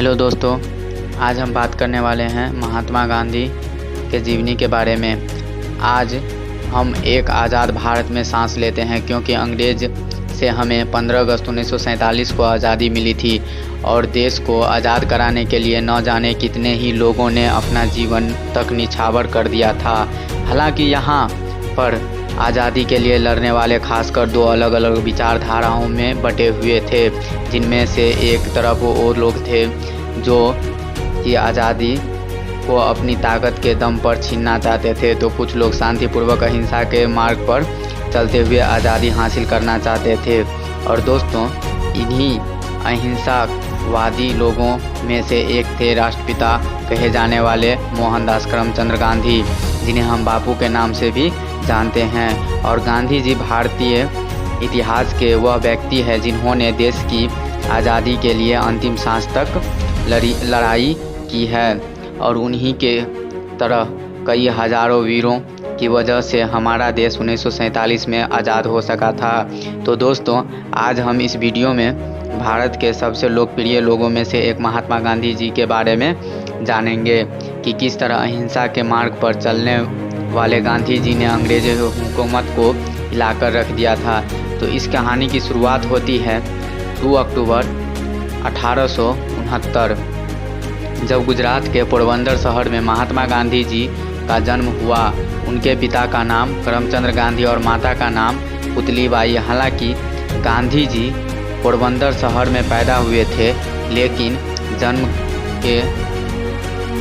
Hello दोस्तों, आज हम बात करने वाले हैं महात्मा गांधी के जीवनी के बारे में। आज हम एक आज़ाद भारत में सांस लेते हैं क्योंकि अंग्रेज़ से हमें 15 अगस्त 1947 को आज़ादी मिली थी और देश को आज़ाद कराने के लिए न जाने कितने ही लोगों ने अपना जीवन तक निछावर कर दिया था। हालांकि यहाँ पर आज़ादी के लिए लड़ने वाले खासकर दो अलग अलग विचारधाराओं में बटे हुए थे, जिनमें से एक तरफ वो लोग थे जो कि आज़ादी को अपनी ताकत के दम पर छीनना चाहते थे, तो कुछ लोग शांतिपूर्वक अहिंसा के मार्ग पर चलते हुए आज़ादी हासिल करना चाहते थे। और दोस्तों, इन्हीं अहिंसावादी लोगों में से एक थे राष्ट्रपिता कहे जाने वाले मोहनदास करमचंद गांधी, जिन्हें हम बापू के नाम से भी जानते हैं। और गांधी जी भारतीय इतिहास के वह व्यक्ति है जिन्होंने देश की आज़ादी के लिए अंतिम सांस तक लड़ाई की है और उन्हीं के तरह कई हजारों वीरों की वजह से हमारा देश 1947 में आज़ाद हो सका था। तो दोस्तों, आज हम इस वीडियो में भारत के सबसे लोकप्रिय लोगों में से एक महात्मा गांधी जी के बारे में जानेंगे कि किस तरह अहिंसा के मार्ग पर चलने वाले गांधी जी ने अंग्रेज़ी हुकूमत को हिलाकर रख दिया था। तो इस कहानी की शुरुआत होती है 2 अक्टूबर 1869, जब गुजरात के पोरबंदर शहर में महात्मा गांधी जी का जन्म हुआ। उनके पिता का नाम करमचंद गांधी और माता का नाम पुतलीबाई। हालांकि गांधी जी पोरबंदर शहर में पैदा हुए थे, लेकिन जन्म के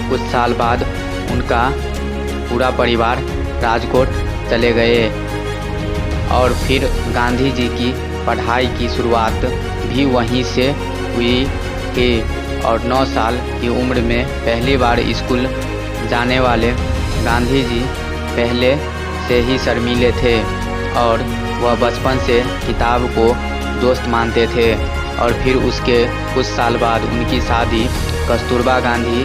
कुछ साल बाद उनका पूरा परिवार राजकोट चले गए और फिर गांधी जी की पढ़ाई की शुरुआत भी वहीं से हुई थी। और 9 साल की उम्र में पहली बार स्कूल जाने वाले गांधी जी पहले से ही शर्मीले थे और वह बचपन से किताब को दोस्त मानते थे। और फिर उसके कुछ साल बाद उनकी शादी कस्तूरबा गांधी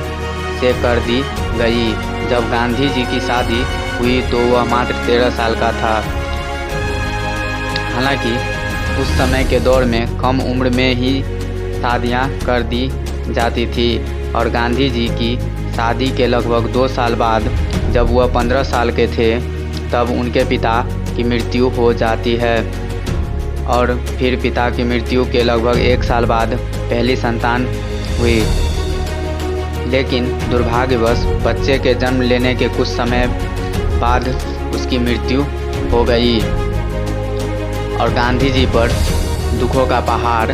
से कर दी गई। जब गांधी जी की शादी हुई तो वह मात्र 13 साल का था। हालांकि उस समय के दौर में कम उम्र में ही शादियां कर दी जाती थी और गांधी जी की शादी के लगभग 2 साल बाद जब वह 15 साल के थे तब उनके पिता की मृत्यु हो जाती है। और फिर पिता की मृत्यु के लगभग 1 साल बाद पहली संतान हुई, लेकिन दुर्भाग्यवश बच्चे के जन्म लेने के कुछ समय बाद उसकी मृत्यु हो गई और गांधी जी पर दुखों का पहाड़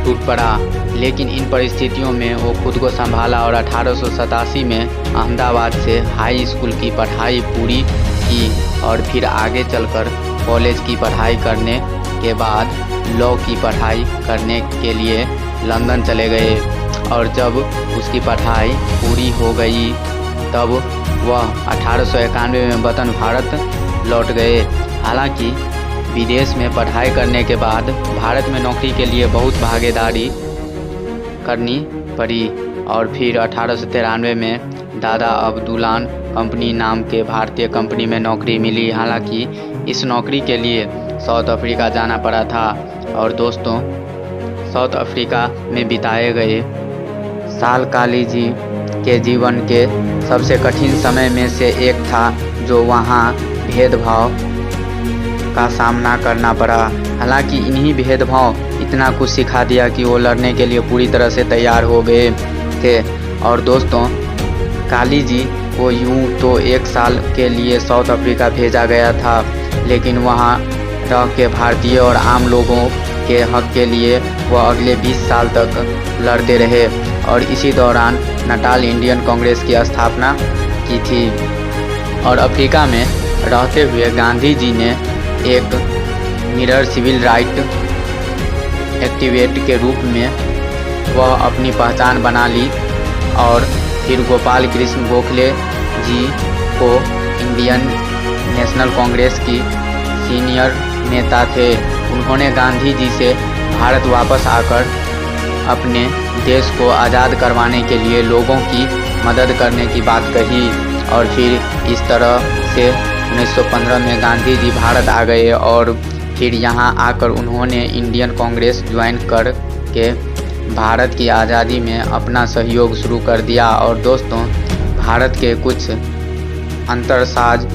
टूट पड़ा। लेकिन इन परिस्थितियों में वो खुद को संभाला और 1887 में अहमदाबाद से हाई स्कूल की पढ़ाई पूरी की और फिर आगे चलकर कॉलेज की पढ़ाई करने के बाद लॉ की पढ़ाई करने के लिए लंदन चले गए। और जब उसकी पढ़ाई पूरी हो गई तब वह 1891 में वतन भारत लौट गए। हालांकि विदेश में पढ़ाई करने के बाद भारत में नौकरी के लिए बहुत भागीदारी करनी पड़ी और फिर 1893 में दादा अब्दुल्लान कंपनी नाम के भारतीय कंपनी में नौकरी मिली। हालांकि इस नौकरी के लिए साउथ अफ्रीका जाना पड़ा था। और दोस्तों, साउथ अफ्रीका में बिताए गए साल गांधी जी के जीवन के सबसे कठिन समय में से एक था, जो वहाँ भेदभाव का सामना करना पड़ा। हालांकि इन्हीं भेदभाव इतना कुछ सिखा दिया कि वो लड़ने के लिए पूरी तरह से तैयार हो गए थे। और दोस्तों, गांधी जी को यूं तो 1 साल के लिए साउथ अफ्रीका भेजा गया था, लेकिन वहाँ रह के भारतीय और आम लोगों के हक के लिए वह अगले 20 साल तक लड़ते रहे और इसी दौरान नाटाल इंडियन कांग्रेस की स्थापना की थी। और अफ्रीका में रहते हुए गांधी जी ने एक मिरर सिविल राइट एक्टिविस्ट के रूप में वह अपनी पहचान बना ली। और फिर गोपाल कृष्ण गोखले जी को इंडियन नेशनल कांग्रेस की सीनियर नेता थे। उन्होंने गांधी जी से भारत वापस आकर अपने देश को आज़ाद करवाने के लिए लोगों की मदद करने की बात कही। और फिर इस तरह से 1915 में गांधी जी भारत आ गए और फिर यहाँ आकर उन्होंने इंडियन कांग्रेस ज्वाइन कर के भारत की आज़ादी में अपना सहयोग शुरू कर दिया। और दोस्तों, भारत के कुछ अंतरसाज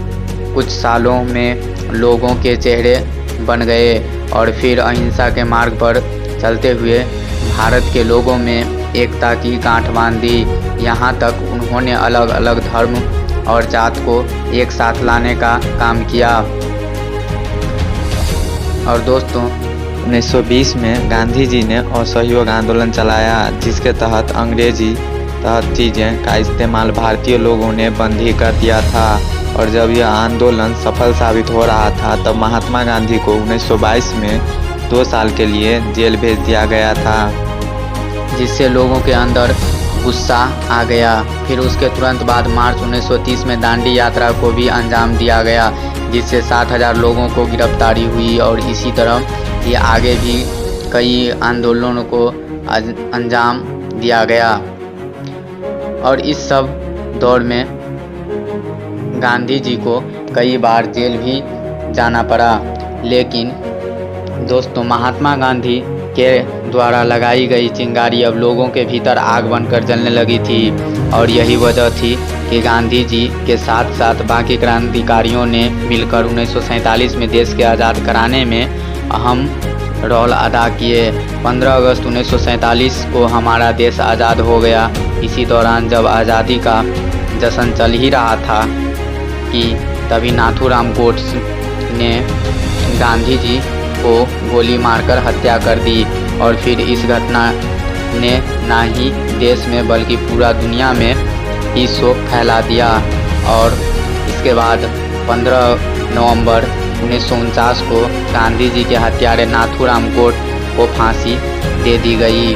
कुछ सालों में लोगों के चेहरे बन गए और फिर अहिंसा के मार्ग पर चलते हुए भारत के लोगों में एकता की गांठ बांध दी। यहाँ तक उन्होंने अलग अलग धर्म और जात को एक साथ लाने का काम किया। और दोस्तों, 1920 में गांधी जी ने असहयोग आंदोलन चलाया, जिसके तहत अंग्रेजी चीज़ें का इस्तेमाल भारतीय लोगों ने बंद ही कर दिया था। और जब यह आंदोलन सफल साबित हो रहा था तब महात्मा गांधी को 1922 में 2 साल के लिए जेल भेज दिया गया था, जिससे लोगों के अंदर गुस्सा आ गया। फिर उसके तुरंत बाद मार्च 1930 में दांडी यात्रा को भी अंजाम दिया गया, जिससे 70,000 लोगों को गिरफ्तारी हुई। और इसी तरह ये आगे भी कई आंदोलनों को अंजाम दिया गया। और इस सब दौर में गांधी जी को कई बार जेल भी जाना पड़ा। लेकिन दोस्तों, महात्मा गांधी के द्वारा लगाई गई चिंगारी अब लोगों के भीतर आग बनकर जलने लगी थी। और यही वजह थी कि गांधी जी के साथ साथ बाकी क्रांतिकारियों ने मिलकर 1947 में देश के आज़ाद कराने में अहम रोल अदा किए। 15 अगस्त 1947 को हमारा देश आज़ाद हो गया। इसी दौरान जब आज़ादी का जश्न चल ही रहा था कि तभी नाथूराम गोडसे ने गांधी जी को गोली मारकर हत्या कर दी। और फिर इस घटना ने ना ही देश में बल्कि पूरा दुनिया में ही शोक फैला दिया। और इसके बाद 15 नवंबर 1949 को गांधी जी के हत्यारे नाथूराम गोडसे को फांसी दे दी गई।